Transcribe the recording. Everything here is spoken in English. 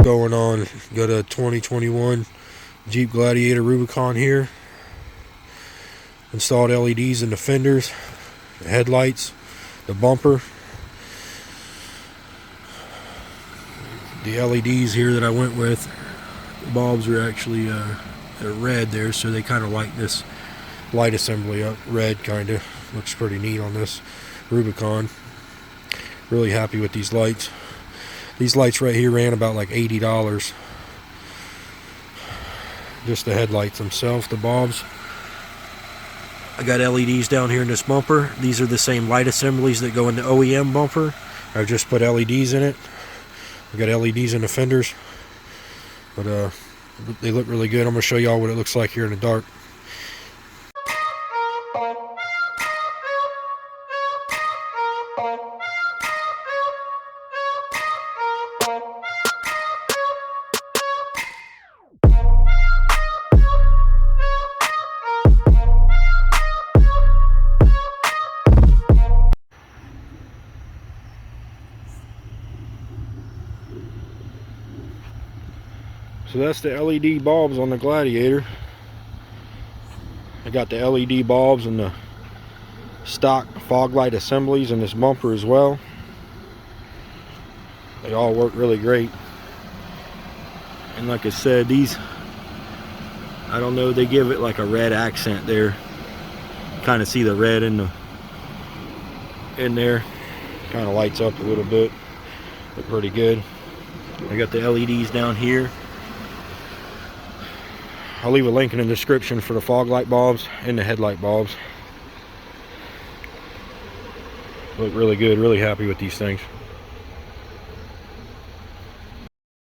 going on? Got a 2021 Jeep Gladiator Rubicon here. Installed LEDs in the fenders, the headlights, the bumper. The LEDs here that I went with, the bulbs are actually they're red there, so they kind of light this light assembly up. Red kind of looks pretty neat on this Rubicon. Really happy with these lights. These lights right here ran about like $80. Just the headlights themselves, the bulbs. I got LEDs down here in this bumper. These are the same light assemblies that go in the OEM bumper. I've just put LEDs in it. I got LEDs in the fenders, but they look really good. I'm going to show y'all what it looks like here in the dark. So that's the LED bulbs on the Gladiator. I got the LED bulbs and the stock fog light assemblies in this bumper as well. They all work really great. And like I said, these, I don't know, they give it like a red accent there. Kind of see the red in there. Kind of lights up a little bit. Look pretty good. I got the LEDs down here. I'll leave a link in the description for the fog light bulbs and the headlight bulbs. Look really good, really happy with these things.